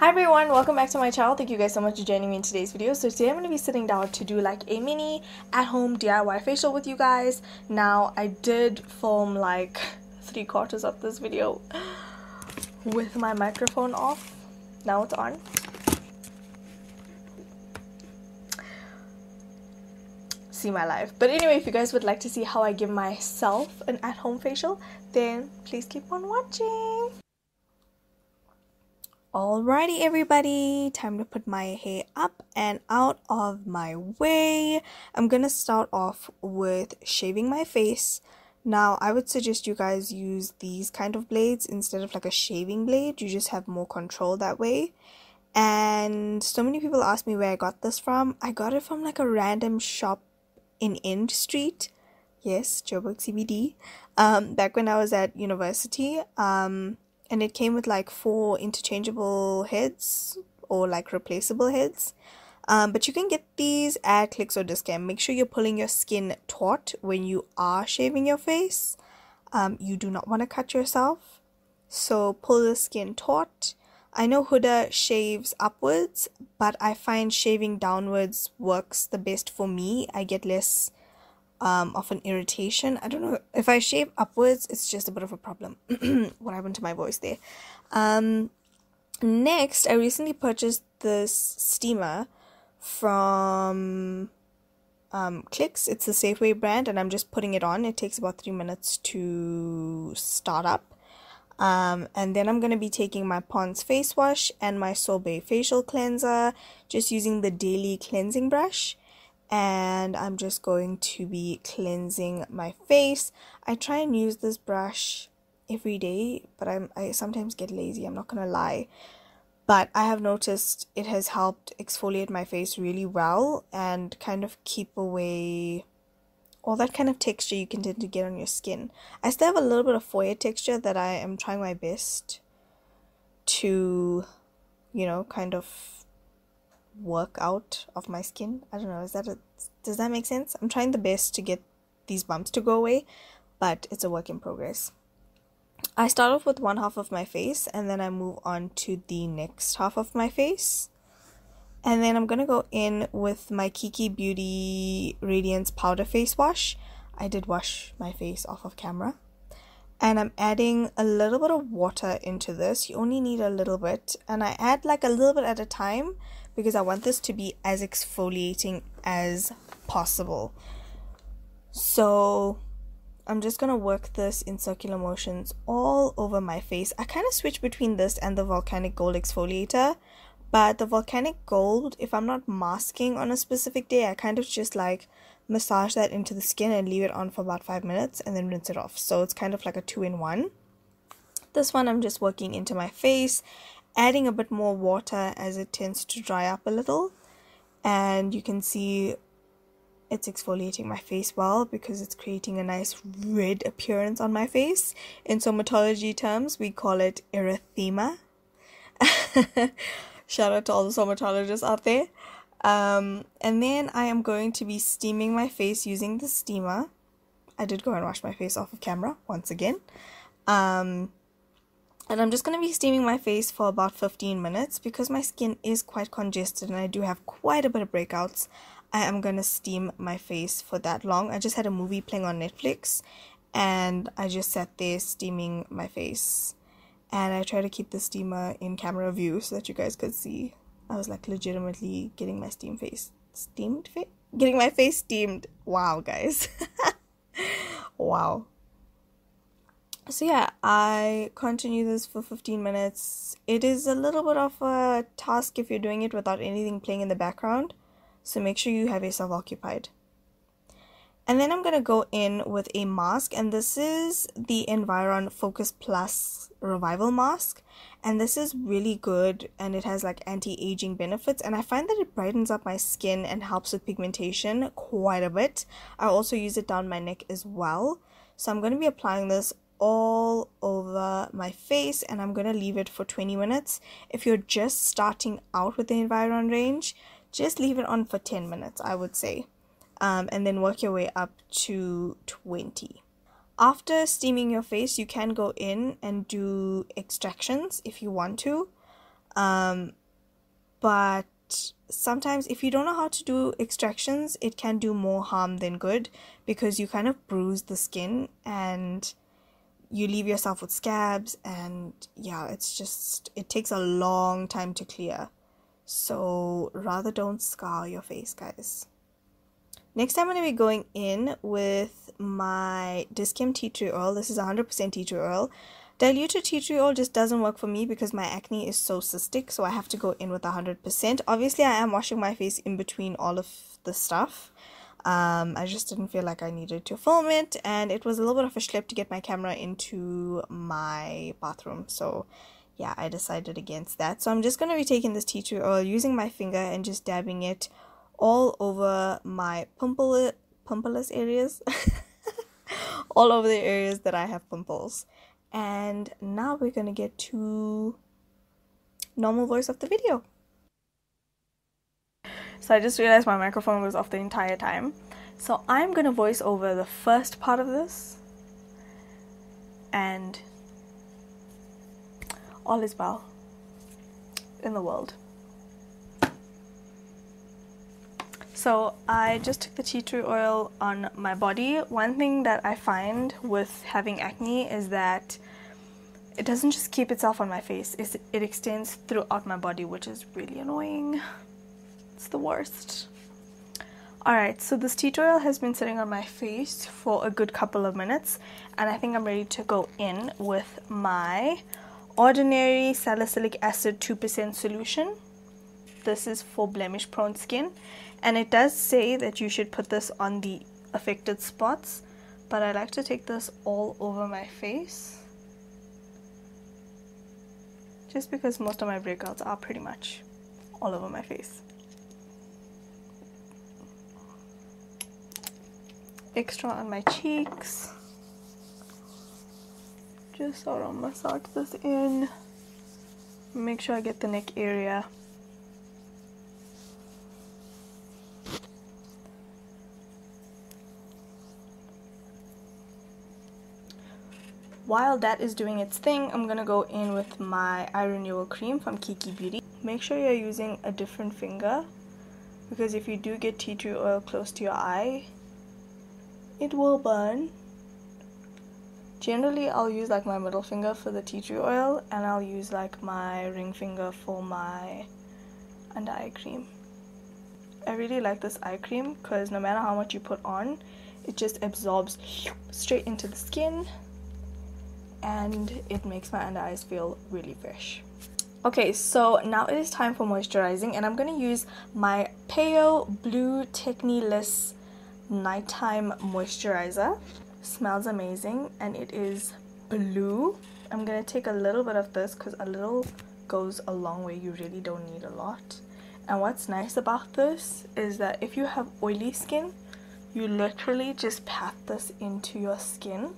Hi everyone, welcome back to my channel. Thank you guys so much for joining me in today's video. So today I'm going to be sitting down to do like a mini at-home DIY facial with you guys. Now I did film like 3/4 of this video with my microphone off. Now it's on. See my life. But anyway, if you guys would like to see how I give myself an at-home facial, then please keep on watching. Alrighty everybody, time to put my hair up and out of my way. I'm gonna start off with shaving my face. Now I would suggest you guys use these kind of blades instead of like a shaving blade. You just have more control that way. And so many people ask me where I got this from. I got it from like a random shop in End Street. Yes, Joburg CBD. Back when I was at university. And it came with like 4 interchangeable heads or like replaceable heads. But you can get these at Clicks or Discount. Make sure you're pulling your skin taut when you are shaving your face. You do not want to cut yourself. So pull the skin taut. I know Huda shaves upwards, but I find shaving downwards works the best for me. I get less of an irritation. I don't know, if I shave upwards it's just a bit of a problem. What happened to my voice there? Next, I recently purchased this steamer from Clicks. It's the Safeway brand, and I'm just putting it on. It takes about 3 minutes to start up. And then I'm going to be taking my Pond's face wash and my Sorbet facial cleanser, just using the daily cleansing brush. And I'm just going to be cleansing my face. I try and use this brush every day, but I sometimes get lazy, I'm not gonna lie. But I have noticed it has helped exfoliate my face really well and kind of keep away all that kind of texture you can tend to get on your skin. I still have a little bit of forehead texture that I am trying my best to, you know, kind of work out of my skin. I don't know, does that make sense? I'm trying the best to get these bumps to go away, but it's a work in progress. I start off with one half of my face and then I move on to the next half of my face, and then I'm gonna go in with my Kiki Beauty Radiance powder face wash. I did wash my face off of camera, and I'm adding a little bit of water into this. You only need a little bit, and I add like a little bit at a time because I want this to be as exfoliating as possible. So I'm just gonna work this in circular motions all over my face. I kind of switch between this and the Volcanic Gold exfoliator, but the Volcanic Gold, if I'm not masking on a specific day, I kind of just like massage that into the skin and leave it on for about 5 minutes and then rinse it off. So it's kind of like a 2-in-1. This one I'm just working into my face, adding a bit more water as it tends to dry up a little, and you can see it's exfoliating my face well because it's creating a nice red appearance on my face. In somatology terms, we call it erythema. Shout out to all the somatologists out there. And then I am going to be steaming my face using the steamer. I did go and wash my face off of camera once again. And I'm just going to be steaming my face for about 15 minutes because my skin is quite congested and I do have quite a bit of breakouts. I am going to steam my face for that long. I just had a movie playing on Netflix and I just sat there steaming my face. And I try to keep the steamer in camera view so that you guys could see. I was like legitimately getting my getting my face steamed. Wow, guys. Wow. So yeah, I continue this for 15 minutes. It is a little bit of a task if you're doing it without anything playing in the background. So make sure you have yourself occupied. And then I'm going to go in with a mask. And this is the Environ Focus Plus Revival Mask. And this is really good. And it has like anti-aging benefits. And I find that it brightens up my skin and helps with pigmentation quite a bit. I also use it down my neck as well. So I'm going to be applying this all over my face and I'm going to leave it for 20 minutes. If you're just starting out with the Environ range, just leave it on for 10 minutes, I would say. And then work your way up to 20. After steaming your face, you can go in and do extractions if you want to. But sometimes if you don't know how to do extractions, it can do more harm than good, because you kind of bruise the skin and you leave yourself with scabs, and yeah, it takes a long time to clear. So rather don't scar your face, guys. Next, I'm going to be going in with my Dischem tea tree oil. This is 100% tea tree oil. Diluted tea tree oil just doesn't work for me because my acne is so cystic, so I have to go in with 100%. Obviously, I am washing my face in between all of the stuff. I just didn't feel like I needed to film it, and it was a little bit of a schlep to get my camera into my bathroom, so yeah, I decided against that. So I'm just going to be taking this tea tree oil, using my finger and just dabbing it all over my pimpleless areas, all over the areas that I have pimples. And now we're going to get to normal voice of the video. So I just realized my microphone was off the entire time. So I'm going to voice over the first part of this, and all is well in the world. So I just took the tea tree oil on my body. One thing that I find with having acne is that it doesn't just keep itself on my face, it extends throughout my body, which is really annoying. It's the worst. Alright, so this tea tree oil has been sitting on my face for a good couple of minutes, and I think I'm ready to go in with my ordinary salicylic acid 2% solution. This is for blemish prone skin, and it does say that you should put this on the affected spots, but I like to take this all over my face, just because most of my breakouts are pretty much all over my face. Extra on my cheeks. Just sort of massage this in. Make sure I get the neck area. While that is doing its thing, I'm gonna go in with my eye renewal cream from Kiki Beauty. Make sure you're using a different finger, because if you do get tea tree oil close to your eye, it will burn. Generally, I'll use like my middle finger for the tea tree oil, and I'll use like my ring finger for my under eye cream. I really like this eye cream because no matter how much you put on, it just absorbs straight into the skin, and it makes my under eyes feel really fresh. Okay, so now it is time for moisturizing, and I'm going to use my Pale Blue Techniless Nighttime Moisturizer. Smells amazing, and it is blue. I'm going to take a little bit of this because a little goes a long way. You really don't need a lot. And what's nice about this is that if you have oily skin, you literally just pat this into your skin.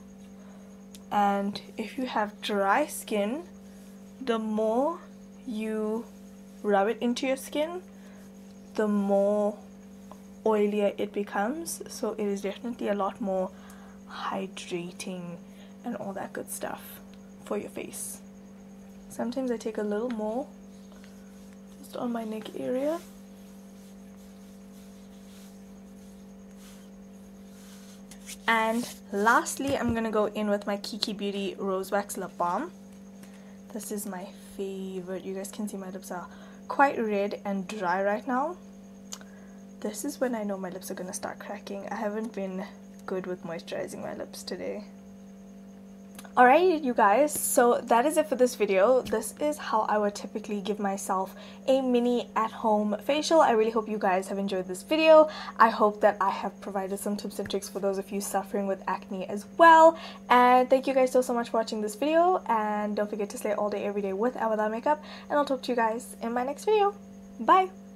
And if you have dry skin, the more you rub it into your skin, the more oilier it becomes. So it is definitely a lot more hydrating and all that good stuff for your face. Sometimes I take a little more just on my neck area. And lastly, I'm gonna go in with my Kiki Beauty Rose Wax Lip Balm. This is my favorite. You guys can see my lips are quite red and dry right now. This is when I know my lips are gonna start cracking. I haven't been good with moisturizing my lips today. Alright, you guys, so that is it for this video. This is how I would typically give myself a mini at-home facial. I really hope you guys have enjoyed this video. I hope that I have provided some tips and tricks for those of you suffering with acne as well. And thank you guys so much for watching this video. And don't forget to slay all day, every day with and without makeup. And I'll talk to you guys in my next video. Bye!